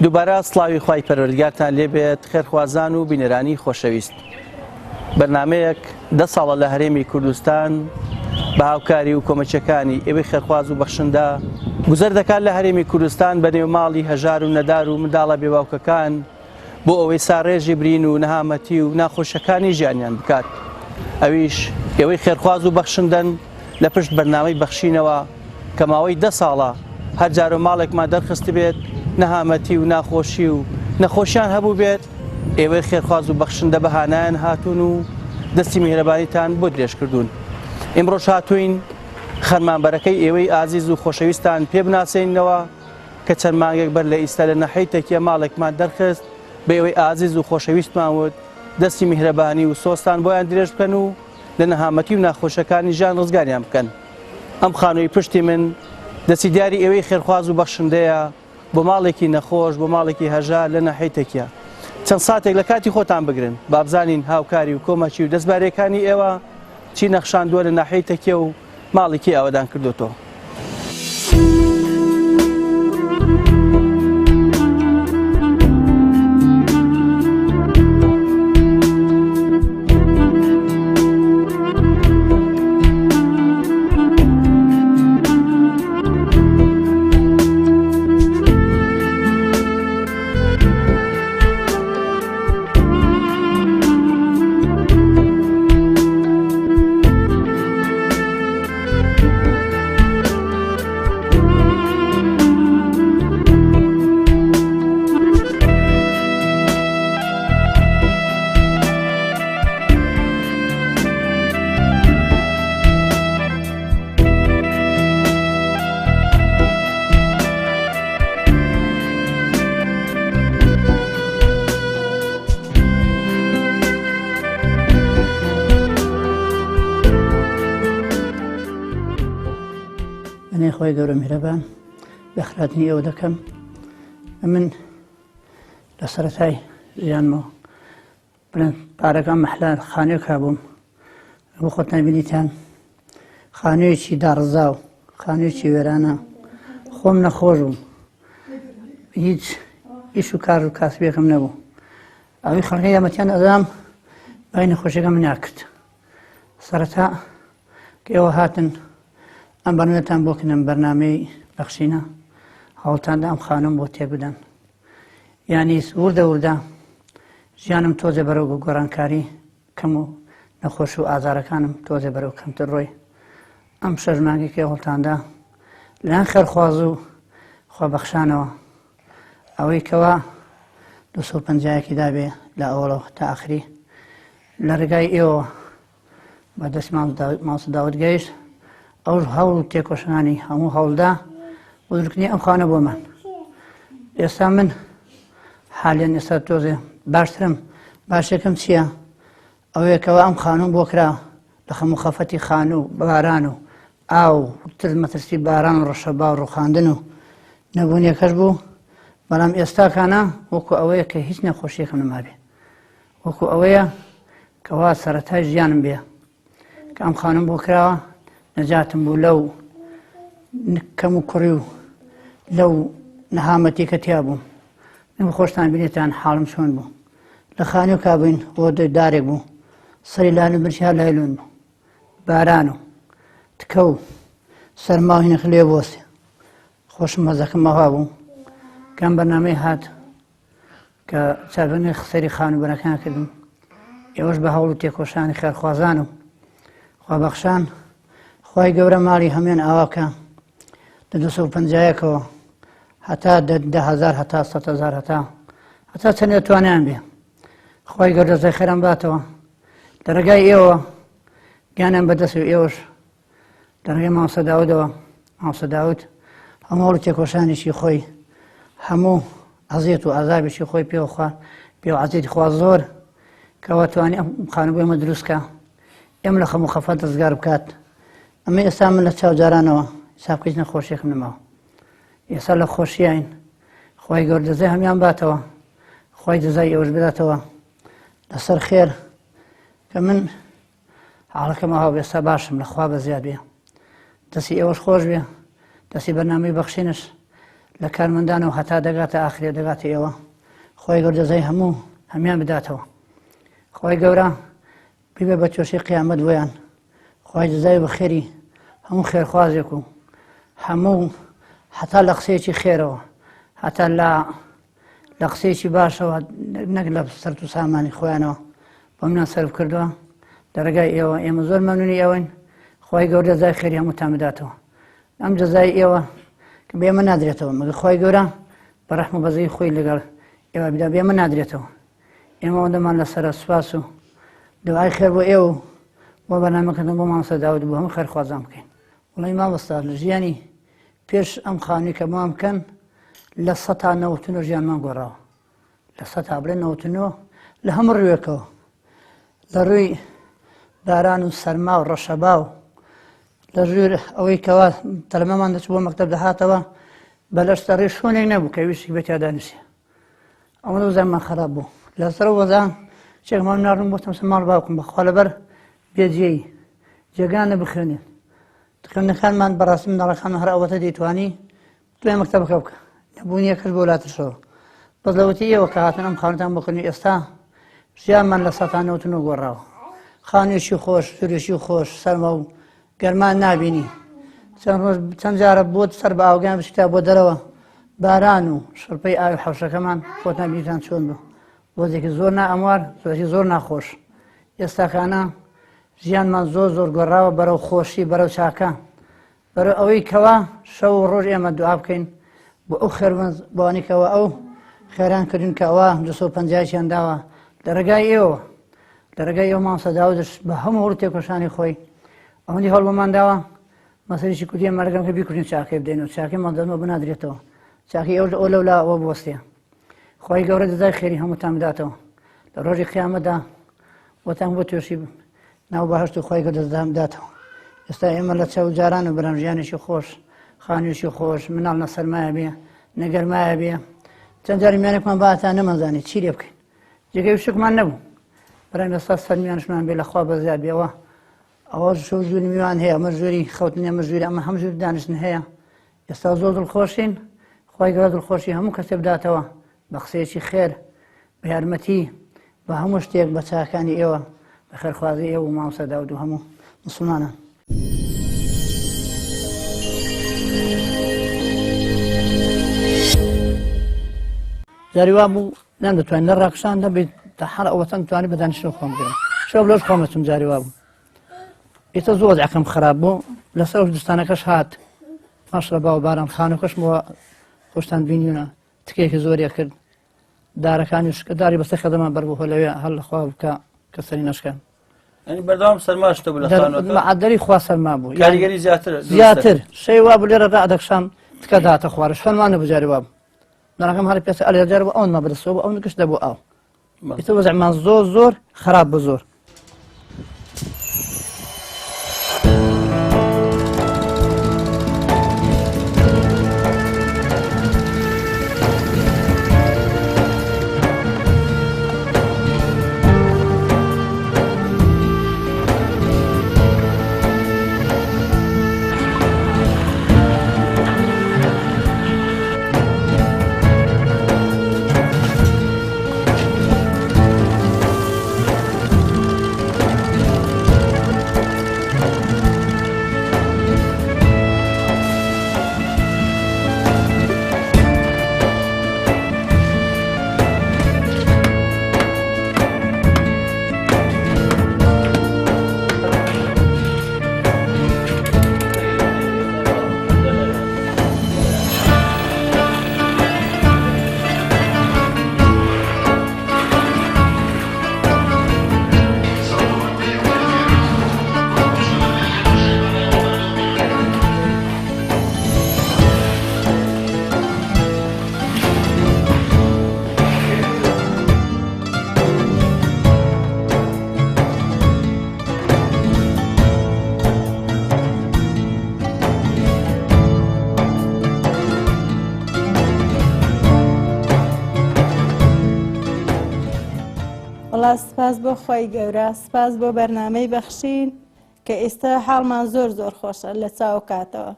دووبارە سڵاوی خوای پەروەردگارتان لێبێت خێرخوازان و بینەرانی خۆشەویست. بەرنامەیەک 10 ساڵە لە هەرێمی کوردستان بە هاوکاری و کۆمەچەکانی ئێوەی خێرخواز و بەخشندە گوزەر دەکات لە هەرێمی کوردستان بە نێو ماڵی هەژار و نەدار و منداڵە بێباوکەکان بۆ ئەوەی ساڕێژی برین و نەهامەتی و ناخۆشەکانی ژیانیان بکات. ئەویش ئێوەی خێرخواز و بەخشندن لە پشت بەرنامەی بەخشینەوە کە ماوەی 10 ساڵە هەر جار و ماڵێکمان دەرخست بێت نەهامەتی و ناخۆشی و نەخۆشیان هەبوو بێت، ئێوەی خێرخواز و بەخشندە بەهانایان هاتوون و دەستی میهرەبانیتان بۆ درێژ کردوون. ئێمڕۆژ هاتوین خەرمانبەرەکەی ئێوەی ئازیز و خۆشەویستان پێ بناسێنینەوە کە چەند مانگێک بەر لە ئیستا لە نەحەی تەکیە ماڵێکمان دەرخست بە ئێوەی ئازیز و خۆشەویستمان وت دەستی میهرەبانی و سۆستان بۆیان درێژ بکەن و لە نەهامەتی و ناخۆشەکانی ژیان ڕزگاریان بکەن. ئەم خانووی پشتی من دەستی دیاری ئێوەی خێرخواز و بەخشندەیە بۆ ماڵێکی نەخۆش بۆ ماڵێکی هەژار لە نەحەی تەکیە. چەند ساتێک لە کاتی خۆتان بگرن با بزانین هاوکاری و کۆمەچی و دەستبارەکانی ئێوە چی نەخشاندووە لە ناحەی تەکیە و ماڵێکی ئەوەدان کردوتەوە. خۆی گەورە میهرەبان بەخراتنی ئەوە دەکەم. من لە سەرەتای ژیانمەوە بڵێن پارەکان مەحلا خانوویەک هەبووم بۆ خۆتان بینیتان خانوویەکی داڕزا و خانوویەکی وێرانە خۆم نەخۆش بووم، هیچ ئیش و کار و کاسبێکم نەبوو. ئەوەی خەڵکی یامەتیان ئەدام بای نەخۆشیەکەم ناکرد. سەرەتا کە ئێوە هاتن ئەم بەرنامەتان بۆ کردم بەرنامەی بەخشینە هەوڵتاندا ئەم خانووم بۆ تێبدەن. یعنی وردە وردە ژیانم تۆزێ بەرەو گۆڕانکاری کەم و نەخۆش و ئازارەکانم تۆزێ بەرەو کەمتر ڕۆی. ئەم 6 مانگێکی هەوڵتاندا لەلایەن خێرخواز و خۆبەخشانەوە ئەوەی کەوا 250 دابێ لە ئەوڵەوە تا ئاخری لە ڕێگای ئێوە بەدەست ماوسە داوت گەیشت ئەو هەوڵ و تێکۆشانی هەموو هەوڵدا بۆ دروستکردنی ئەم خانە بۆمان. ئێستا من حالیان ئێستا تۆزێ باشترم. باشەکەم چییە؟ ئەوەیەکەوە ئەم خانووم بۆ کرا لە خەمو خەفەتی خانوو باران و ئاو تر مەترسی باران و ڕەشەبا و ڕووخاندن و نەبوونیەکەش بوو. بەڵام ئێستاکانە وەکو ئەوەیە کە هیچ نەخۆشیەکەم نەمابێ، وەکو ئەوەیە کەوا سەرەتای ژیانم بێ کە ئەم خانووم بۆ کراوە نەجاتم بوو لەو کەم و کوڕی و لەو نەهامەتی کە تیا بووم. من خۆشتان بینێتان حاڵم چۆن بوو. لە خانوو کابووین بۆ دۆی دارێک بوو، سەری لاولە برشیا لایلۆن بوو، باران و تکە و سەرما و هینەخ لێ بۆسێ. خۆشم مەزەکەم ئەوا بوو کەم بەرنامەی هات کە چاوەنی سەری خانووبەرەکان کردم. ئێوەش بە هەوڵ و تێکۆشانی خێرخوازان و خۆبەخشان خی گەورە ماڵی هەمێن ئاواکە لە 250ەوە هەتا 10,000 هەتا 100,000 هەتا چەند توانیان بێ. خی گەورە دەزای خێران باتەوە لە ڕێگای ئێوە گیانیان بەدەست و ئێوەش لە ڕێگەی ماوسە داودەوە ماوسە داود هەموو هەوڵ تێکۆشانێکی خۆی هەموو عەزیەت و عەزابێکی خۆی پێوە خوارد پێ و عەزیەتی خوا زۆر کەوا توانی ئەم خانووی ئێمە دروستکە ئێمە لە خەموو خەفەت دەستگار بکات. ئەمە ئێستا من لە چاوجارانەوە حساب هیچ نەخۆشیێکم نەماوە. ئێستا لە خۆشیین خی گەورە دەزای هەمیان باتەوە، خی دەزای ئێوەش بداتەوە لەسەر خێر کە من حاڵەکەم ئەوە ئێستا باشم لەخوا بە زیاد بێ. دەستی ئێوەش خۆش بێ، دەستی بەرنامەی بەخشینش لە کارمەندانەوە هەتا دەگاتە ئاخرێ دەگاتە ئێوە خۆی گەورە دەزای هەموو هەمیان بداتەوە خۆی گەورە بیبێ بە چۆشی قیامەت بۆیان خۆی دەزای بە خێری هەموو خێرخوازێک و هەموو هەتا لە قسەیەکی خێرەوە هەتا لە قسەیەکی باشەوە نەک لە سەرت و سامانی خۆیانەوە بە منان سەرف کردووە دەرەگای ئێوە ئێمە زۆر مەمنونی ئێوەین خۆی گەورە دەزای خێری هەمووتان بداتەوە ئەم جەزای ئێوە کە بێمە نادرێتەوە مەگە خۆی گەورە بە ڕەحم و بەزەی خۆی لەگەڵ ئێوە بدا بێمە نادرێتەوە ئێمە ئەوەندەمان لەسەرە سوپاس و دوعای خێر بۆ ئێوە بۆ بەرنامەکردن بۆ مامۆستا داود بۆ هەموو خێرخوازان بکەین وڵی مامۆستا لە ژیانی پێش ئەم خانووی کە بۆم بکەن لە ١٩٩ ژیانمان گۆڕاوە لە ١٠٠ بڵێ ٩٩ لە هەموو ڕوویەکەوە لە ڕووی باران و سەرما و ڕەشەبا و لە ژوور ئەوەی کەوا تەلەمەمان دەچ بۆ مەکتەب دەهاتەوە بە لەشتە ڕێ شوێنێک نەبوو کە ویستی بێت یادانووسێ ئەوەندە وەزانمان خراپ بوو لەسەر وەزان چێکمان ناڕم بۆ تەمسە ماڵ باوکم بەخوا لەبەر بێجێی جێگان نەبخوێنێن خوێندنەکانمان بەڕاستی منداڵەکانمان هەر ئەوەتە دەیتوانی دوای مەکتەبەکە بکە نەبوونیە کەس بۆ وڵاتەشەوە بەس لەوەتی ئێوە کە هاتن ئەم خانووتان بۆکردنی ئێستا ژیانمان لە ١٩٩ گۆڕاوە خانوویەکی خۆش ژوورێکی خۆش سەرما و گەرمان نابینی چەند جارە بۆت سەر بە ئاوگیان بچیتا بۆ دەرەوە باران و شڕپەی ئاوی حەوشەکەمان خۆتان بینیتان چۆن بوو وەزێکی زۆر نائەموار زۆرێکی زۆر ناخۆش ئێستاکانە ژیانمان زۆر زۆر گۆڕاوە بەرەو خۆشی بەرەو چاکە بەرەو ئەوەی کەوا شەو و ڕۆژ ئێمە دوعا بکەین بۆ ئەو خێرمەند بۆوانێکەوە ئەو خێران کردن کە ئەوە 250 داوە لە ڕێگای ئێوە لە ڕێگای ئێوە مامۆستا داودش بە هەموو هەوڵ تێکۆشانی خۆی ئەوەندی هەوڵ بۆمان داوە مەسەرێکی کوردی مەرگەم کە بیکوژین چاکەی بدەین و چاکەیمان دەستمە بنادرێتەوە چاکی ئەو لەولا ئەوە بوەستێ خۆی گەورە دەزای خێری هەمووتان بداتەوە لە ڕۆژی قیامەتدا وەتان بۆ توێشی ناو بەهەشت و خۆی گەورە دەزای بداتەوە ئێستا ئێمە لە چاو جاران و بەرەم ژیانێکی خۆش خانوویەکی خۆش مناڵ نەسەرمایە بێ نەگەرمایە بێ چەند جاری میانێکمان بەهاتان نەمەزانێت چی لێ بکەین جێگەی شکمان نەبوو بەڕای ئێستا سەرمیانشمان بێ لەخوا بەزیاد بێەوە ئەوە شەو ژووری میوان هەیە ئەمە ژووری خەوتنی ئەمە ژووری ئەمە هەم ژوور دانیشتن هەیە ئێستا زۆر دڵخۆشین خۆی گەورە دڵخۆشی هەموو کەسێ بداتەوە بە قسەیەکی خێر بە یارمەتی بە هەموو شتێک بە چاکانی ئێوە بە خێرخوازی ئێوە و مامۆستا داود و هەموو موسڵمانان جاری وا بوو نەمدەتوانین لە ڕاکشان دەبێت تا هەر ئەوەتەن توانی بەدانیشتنەوە خۆم بگرم شەو لەش خۆمەچم جاری وا بوو ئێستا زۆر وەزعەکەم خراپ بوو لەسەر دستانەکەش هات ماشڵە باو باران خانووەکەشمەوە خۆشتان بینیونە تکێکی زۆریە کرد دارەکانی شکداری بەسەر خەدەمان بەربوو لەوێ هەر لەخوا بکە کە سەری نەشکەن بەردەوام سەرماشتە بوو لە خانووەکە معدەری خوا سەرما بوو کاریگەری زیاتر شەی وا بوو لێرە ڕائدەکشان تکە داتە خوارە شوێنمان نەبوو جاری وا بوو دەڕەکەم هەر پێسە ئەلێجار بوو ئەوەندمان بەدەستەوە بوو ئەو نکەش دەبوو ئاو ئێستا وەزعمان زۆر خراپ بوو زۆر سپاس بۆ خۆی گەورە سپاس بۆ بەرنامەی بەخشین کە ئێستا حاڵمان زۆر خۆشە لە چاو کاتەوە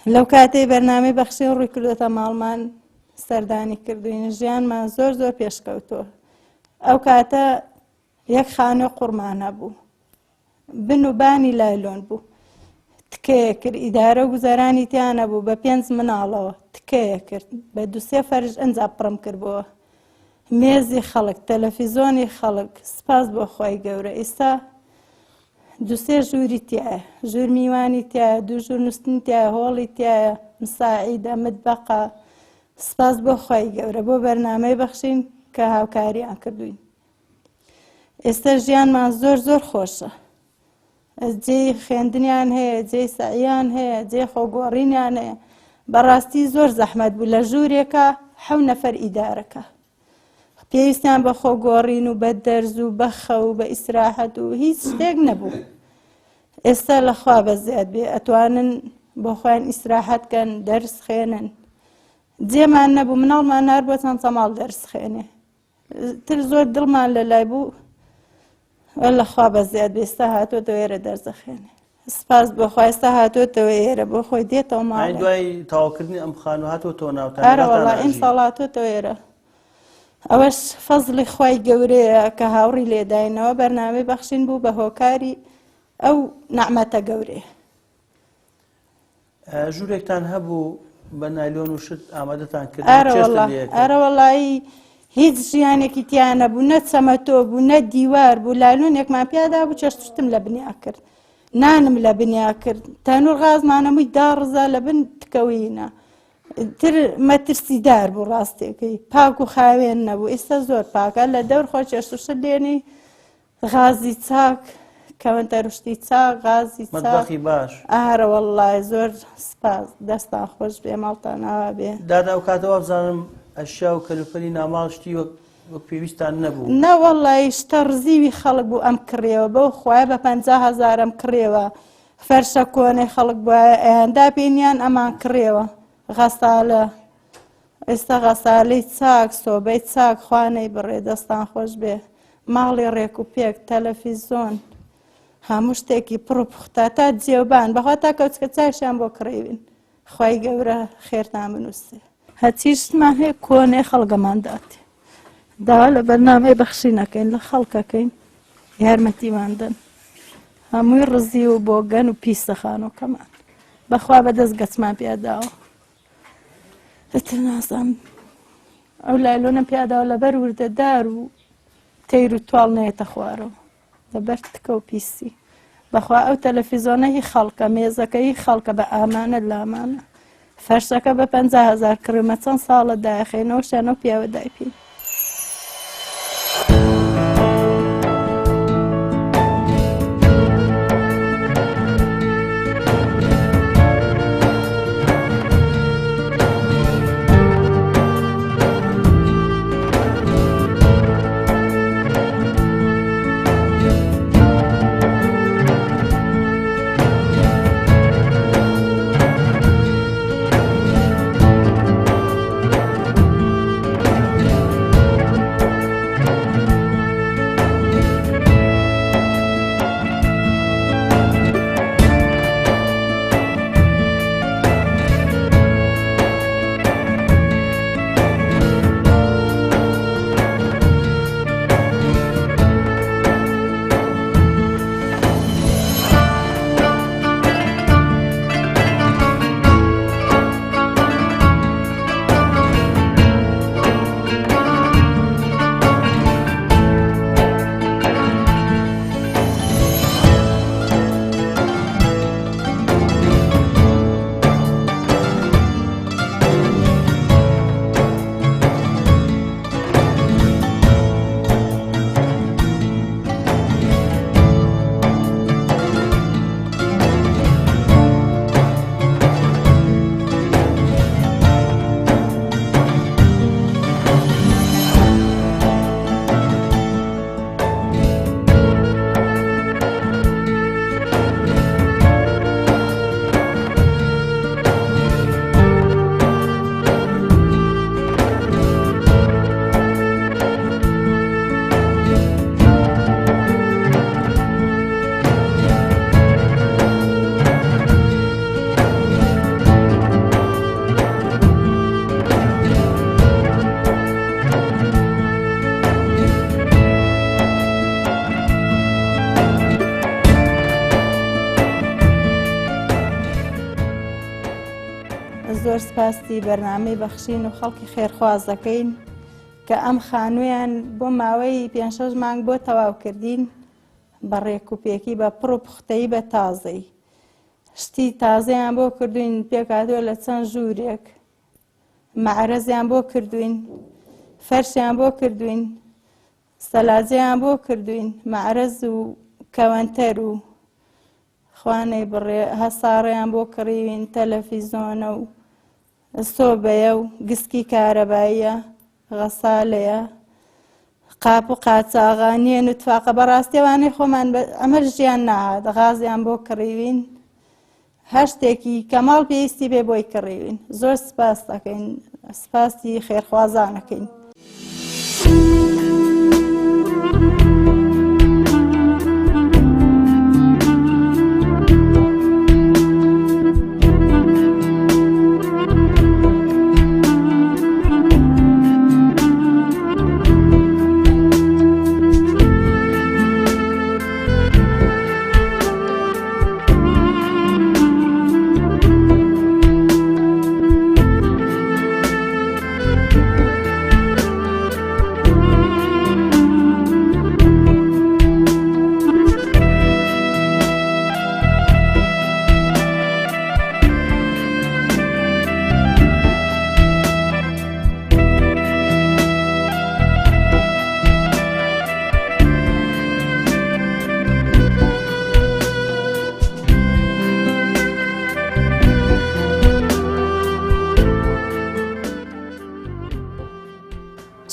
لەو کاتەی بەرنامەی بەخشین ڕووی کردوتە ماڵمان سەردانی کردوین ژیانمان زۆر زۆر پێشکەوتووە. ئەو کاتە یەک خانۆ قورمان هەبوو، بن و بانی لایلۆن بوو، تکەیە کرد، ئیدارە گوزەرانی تیان نەبوو، بە 5 مناڵەوە تکەیە کرد، بە 2-3 فەرش ئەنجا پڕم کردبەوە، مێزی خەڵک، تەلەڤیزۆنی خەڵک، سپاس بۆ خۆی گەورە. ئێستا 2-3 ژووری تایە، ژوور میوانی تایە، 2 ژوور نووسین تایە، هۆڵی تایە، مساعیدە، متبەقە. سپاس بۆ خۆی گەورە بۆ بەرنامەی بەخشین کە هاوکاریان کردوین. ئێستا ژیانمان زۆر زۆر خۆشە، جێی خوێندنیان هەیە، جێی سەعیان هەیە، جێی خۆگۆڕینیان هەیە. بەڕاستی زۆر زەحمەت بوو لە ژوورێکە 7 نەفەر ئیدارەکە، پێویستیان بە خۆگۆڕین و بە دەرز و بە خەو و بە ئیسراحەت و هیچ شتێک نەبوو. ئێستا لەخوا بەزیاد بێ ئەتوانن بۆ خۆیان ئیسراحەت کەن، دەرس خوێنن. جێمان نەبوو، مناڵمان هەر بۆ چەند سەماڵ دەرس خوێنێ، تر زۆر دڵمان لە لای بوو. لەخوا بەزیاد بێ ئێستا هاتوۆتەوە ئێرە دەرزە خوێنێ. سپاس بۆ خوا ئێستا هاتوۆتەوە ئێرە بۆ خۆی دێتەوە ماڵێ. دوای تەواوکردنی ئەم خانوو هاتوۆتەوە ناوتان؟ ئارە وەڵا ئینشاڵڵا هاتوۆتەوە ئێرە. ئەوەش فەزڵی خوای گەورەیە کە هاوڕی لێداینەوە بەرنامەی بەخشین بوو بە هۆکاری ئەو نەعمەتە گەورەیە. ژوورێکتان هەبوو بە نایلۆن و شت ئامادەتان کرد؟ ئارە وەڵایی هیچ ژیانێکی تیان نەبوو، نە چەمەتۆ بوو، نە دیوار بوو، لالۆنێکمان پیادا بوو، چەشتم لە بنیا کرد، نانم لە بنیا کرد، تەنوور غازمانەمووی 10 ڕزا لە بن تکەوینە، تر مەترسیدار بوو ڕاستێکەی، پاک و خاوێن نەبوو. ئێستا زۆر پاکە، لە دەور خۆ چێشت لێنی غازی چاک، کەوەندە ڕشتی چاک، غازی چاک، مەتبەخی باش. ئارە وەڵڵای زۆر سپاس، دەستان خۆش بێ، ماڵتان ئاوا بێ. دادا و کاتەوە بزانم ئەشیا و کەلوپەلی ناماڵ شتی وەک پێویستان نەبوو؟ نە وەڵڵای شتە ڕزیوی خەڵک بوو ئەم کڕێەوە، بەو خوایە بە 50,000 ئەم کڕێوە، فەرشە کۆنەی خەڵک بووە ئەیاندا پێنیان ئەمان کڕێوە، غەسالە. ئێستا غەسالەی چاک، سۆبەی چاک، خوانەی بڕێ، دەستان خۆش بێ، ماڵی ڕێک و پێک، تەلەڤیزۆن، هەموو شتێکی پڕ و پوختە تا جێوبان، بەخوا تا کەوچکە چاشیان بۆ کڕێوین. خوای گەورە خێرتان بنووسێ. هەچی شتمان هەیە کۆنەی خەڵگەمان داتێ، داوا لە بەرنامەی بەخشینەکەین، لە خەڵکەکەین، یارمەتیمان دەن، هەمووی ڕزی و بۆگەن و پیسە خانۆکەمان، بەخوا بەدەست گەچمان پێداوە. ئەتر نازانم ئەو لایلۆنە پیاداوە لەبەر وردەدار و تەیر و توڵ نێتە خوارەوە، لەبەر تکە و پیسی. بەخوا ئەو تەلەڤیزۆنە هی خەڵکە، مێزەکە هی خەڵکە، بە ئامانە لامانە، فەرشەکە بە 50,000 کڕمە، چەند ساڵە داخێنەوە شانە و پیاوە دایپین. سپاسی بەرنامەی بەخشین و خەڵکی خێرخواز دەکەین کە ئەم خانوویان بۆ ماوەی 5-6 مانگ بۆ تەواوکردین بە ڕێکوپێکی بە پڕ و پوختەیی بە تازەی شتی تازەیان بۆ کردوین پێکاتوە لە چەند ژوورێک مەعرەزیان بۆ کردوین فەرشیان بۆ کردوین سەلاجەیان بۆ کردوین مەعرەز و کەوەنتەر و خوانەی بڕێ هەساڕیان بۆ کڕیوین تەلەڤیزۆنە و سۆبەیە و گسکی کارەباییە غەسالەیە قاپ و قاچاغانیە نوتفاقە بەڕاستیەوانەی خۆمان ئەمە ژیان ناهات غازیان بۆ کڕیوین هەر شتێکی کەماڵ پێویستی بێ بۆی کڕیوین زۆر سپاس دەکەین سپاسی خێرخوازانەکەین.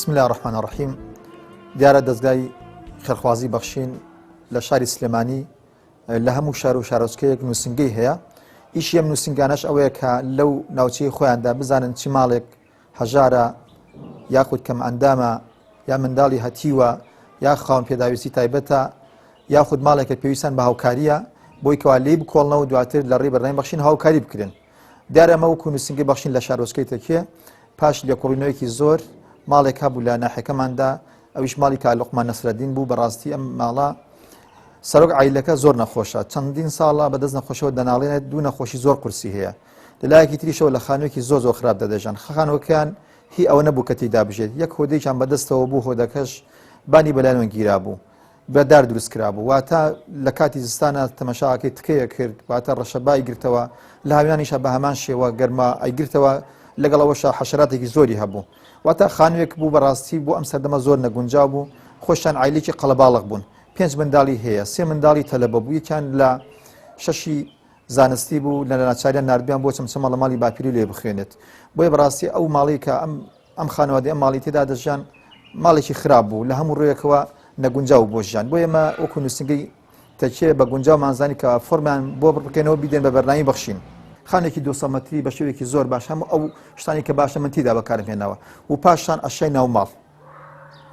بسم الله الرحمن الرحیم. دیارە دەستگای خێرخوازی بەخشین لە شاری سلێمانی لە هەموو شار و شارۆچکەیەک نووسنگەی هەیە. ئیشی ئەم نووسنگانەش ئەوەیە کە لەو ناوچەی خۆیاندا بزانن چی ماڵێک هەژارە یاخود کەم ئەندامە یا منداڵی هەتیوە یا خاوەن پێداویستی تایبەتە یاخود ماڵێکە پێویستیان بە هاوکاریە بۆی کەوا لێی بکۆڵنەوە دواتر لە ڕێی بەرنامەی بەخشین هاوکاری بکردن. دیارە ئەمە وەکو نووسنگەی بەخشین لە شارۆچکەی تەکیە پاش لێکۆڵینەوەیەکی زۆر ماڵێک هەبوو لە ناحەکەماندا ئەویش ماڵی کا لوقمان نەسرەدین بوو. بەڕاستی ئەم ماڵە سەرۆک عیلەکە زۆر نەخۆشە چەندین ساڵە بەدەست نەخۆشەوە دەناڵێنێت دوو نەخۆشی زۆر قورسی هەیە لەلایەکی تریشەوە لە خانوویەکی زۆر زۆر خراپ دەدەژان خانووەکان هی ئەوە نەبوو کە تێیدا بژێت یەک هۆدەیان بەدەستەوە بوو هۆدەکەش بانی بەلایەوە گیرا بوو بەدار دروست کرا بوو واتە لە کاتی زستانە تەمەشاکەی تکەیە کرد واتە ڕەشەبای گرتەوە لە هاویانیشە بە هەمان شێوە گەرما ئەیگرتەوە لەگەڵەوەشە حەشەراتێکی زۆری هەبوو واتە خانوویەک بوو بەڕاستی بۆ ئەم سەردەمە زۆر نەگونجاو بوو خۆشیان عیلێکی قەڵەباڵغ بوون 5 منداڵی هەیە 3 منداڵی تەلەبە بوو یەکیان لە 6 زانستی بوو لە ناچاریان نردبیان بۆ چەمچەمە لە ماڵی باپیری لێ بخوێنێت بۆیە بەڕاستی ئەو ماڵی کە ئەم خانەوادی ئەم ماڵی تێدا دەژیان ماڵێکی خراپ بوو لە هەموو ڕوویەکەوە نەگونجاو بۆ ژیان بۆ ئێمە وەکو نووسنگەی تەکیە بە گونجاو مانزانی کە فۆرمیان بۆ بکەنەوە بیدێن بە بەرنامەی بەخشین خانێکی 200 مەتری بە شێوەیەکی زۆر باش هەموو ئەو شتانی کە باشە من تێدا بەکارهێناوە و پاشان ئەشای ناو ماڵ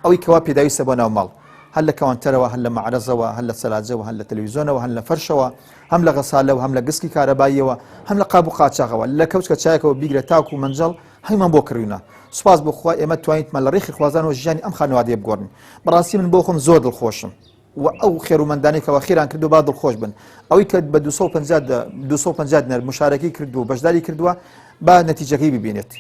ئەوەی کەوا پێداویستە بۆ ناو ماڵ هەر لە کەوانتەرەوە هەر لە مەعرەزەوە هەر لە سەلاجەوە هەر لە تەلەڤیزۆنەوە هەر لە فەرشەوە هەم لە غەسالەوە هەم لە گسکی کارەباییەوە هەم لە قاب و قاچاغەوە لە کەوچکە چایەکەوە بیگرە تاکو و مەنجەڵ هەیمان بۆ کڕیونە سوپاس بۆخوا ئێمە توانیتمان لە ڕێخی خوازانەوە ژیانی ئەم خانەوادەیە بگۆڕین بەڕاستی من بۆ خۆم زۆر دڵخۆشم و ئەو خێرومەندانێکەوە خێران کردو با دڵخۆش بن ئەوەی کە بە 250 نەر مشارەکەی کردو بەشداری کردووە با نەتیجەکەی ببینێت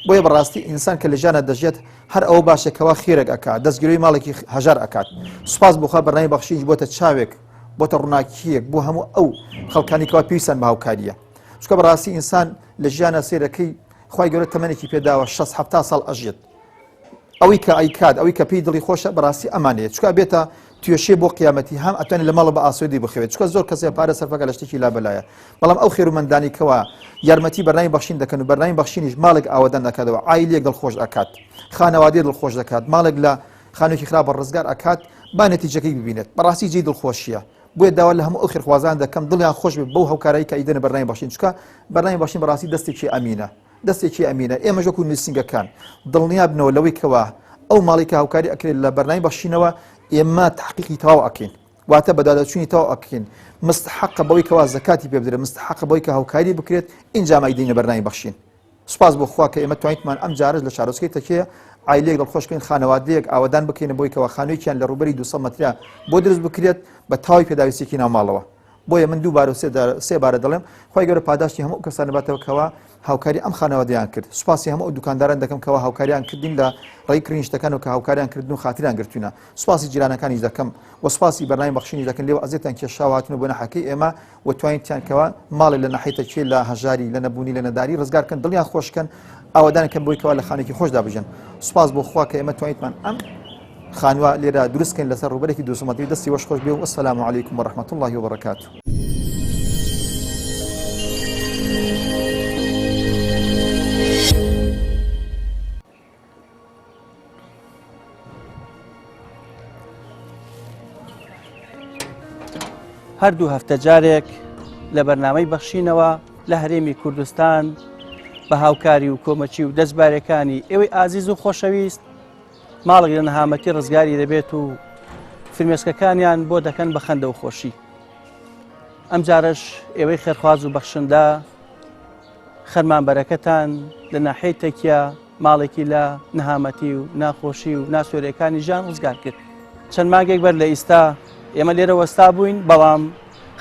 بۆیە بەڕاستی ئینسان کە لە ژیانە دەژێت هەر ئەوە باشێکەوە خێرێک ئەکات دەستگیرەوەی ماڵێکی هەژار ئەکات سوپاس بۆخوا بەرنامەی بەخشین بۆتە چاوێک بۆتە ڕووناکیەک بۆ هەموو ئەو خەڵکانی کەوا پێویستیان بە هاوکاریە چونکە بەڕاستی ئینسان لە ژیانە سێرەکەی خوای گەورە تەمەنێکی پێداوە 60-70 ساڵ ئەژێت ئەوەی کە ئەیکات ئەوەی کە پێی دڵی خۆشە بەڕاستی ئەمانەیە چونکە بێتە توێشێ بۆ قیامەتی هەم ئەتوانێت لە ماڵە بە ئاسۆدی بخوێت چونکە زۆر کەسێ پارە سەرفەکە لە شتێکی لابەلایە بەڵام ئەو خێرومەندانی کەوا یارمەتی بەرنامەی بەخشین دەکەن و بەرنامەی بەخشینیش ماڵێک ئاوەدان دەکاتەوە عایلێک دڵخۆش ئەکات خانەوادەیە دڵخۆش دەکات ماڵێک لە خانوویەکی خراپە ڕزگار ئەکات با نەتیجەکەی ببینێت بەڕاستی جێی دڵخۆشیە بۆیە داوا لە هەموو ئەو خێرخوازان دەکەم دڵیان خۆش بێت بەو هاوکارایی کە ئیدەنە بەرنامەی بەخشین چونکە بەرنامەی بەخشین بەڕاستی دەستێکی ئەمینە دەستێکی ئەمینە ئێمە ژۆکو نووسنگەکان دڵنیا بنەوە لەوەی کەوا ئەو ماڵی کە هاوکاری ئەکرێت لە بەرنامەی بەخشینەوە ئێمە تحقیقی تەواو ئەکەین واتە بەدادەچوونی تەواو ئەکەین مستحقە بەوەی کەوا زەکاتی پێ بدرێت مستحقە بەوەی کە هاوکاری بکرێت ئینجا مایدینە بەرنامەی بەخشین سوپاس بۆ خوا کە ئێمە توانیتمان ئەم جارش لە شارۆچکەی تەکیە عایلەیەک دڵخۆش بکەین خانەوادەیەک ئاوەدان بکەین بۆی کەوا خانوویەکیان لە ڕوبەری 200 مەتریا بۆ دروست بکرێت بە تاوی پێداویستێکی ناو ماڵەوە بۆیە من دووبارە سێ بارە دەڵێم خوای گەورە پاداشتی هەموو کەسان باتەوە کەوا هاوکاری ئەم خانەوادیان کرد سوپاسی هەموو دوکانداران دەکەم کەەوە هاوکاریان کردین لە ڕێی کرینشتەکانەوە کە هاوکاریان کردن و خاتریان گرتوینە سوپاسی جیرانەکانی دەکەم و سوپاسی بەرنامەی بەخشینی دەکەن لێوە ئەزیێتان کێشاواتن بۆ نەحەکەی ئێمە و توانیتیانکەوە ماڵی لە ناحیتە چێ لە هەژاری لە نەبوونی لە نەداری ڕزگارکەن دڵیان خۆشکەن ئاوادانەکەن بۆی کەوا لە خانێکی خۆش دابژن سوپاس بۆ خوا کە ئێمە توانیتمان ئەم خانوە لێرە دروستکەین لەسەر ڕوبەرێکی دووسمەتی دەستی وەش خۆش بێ و ئەسەلامو عەلەیکم وەڕەحمەتوڵڵاهی وبەرەکاتوه. هەردوو هەفتە جارێک لە بەرنامەی بەخشینەوە لە هەرێمی کوردستان بە هاوکاری و کۆمەچی و دەستبارەکانی ئێوەی ئازیز و خۆشەویست ماڵێک لە نەهامەتی ڕزگاری دەبێت و فرمێسکەکانیان بۆ دەکەن بە خەندە و خۆشی. ئەم جارش ئێوەی خێرخواز و بەخشندە خەرمانبەرەکەتان لە ناحیەی تەکیە ماڵێکی لە نەهامەتی و ناخۆشی و ناسوێرەکانی ژیان ڕزگار کرد. چەند مانگێک بەر لە ئیستا ئێمە لێرە وەستا بووین بەڵام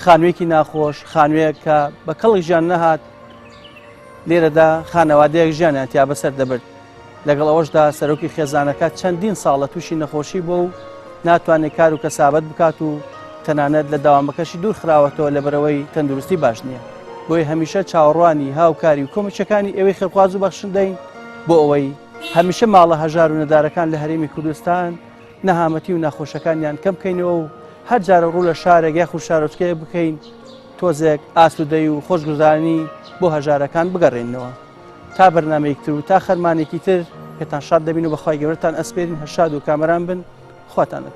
خانوویەکی ناخۆش خانوویەک کە بە کەڵی ژیان نەهات لێرەدا خانەوادەیەک ژیانیان تیا بەسەر دەبرد. لەگەڵ ئەوەشدا سەرۆکی خێزانەکە چەندین ساڵە تووشی نەخۆشی بۆ و ناتوانێت کار و کەسابەت بکات و تەنانەت لە داوامەکەشی دوور خراوەتەوە لە بەرەوەی تەندروستی باش نییە. بۆی هەمیشە چاوەڕوانی هاوکاری و کۆمەچەکانی ئێوەی خێرخواز و بەخشندەین بۆ ئەوەی هەمیشە ماڵە هەژار و نەدارەکان لە هەرێمی کوردستان نەهامەتی و ناخۆشەکانیان کەم بکەینەوە و هەر جارە ڕوو لە شارێک یاخ و شارۆچکەیە بکەین تۆزێک ئاسوودەی و خۆشگوزارانی بۆ هەژارەکان بگەڕێنەوە. تا بەرنامەیەکتر و تا خەرمانێکی تر پێتان شاد دەبین و بەخوای گەورەتان ئەسپێرین هەشاد و کامەران بن خواتانت.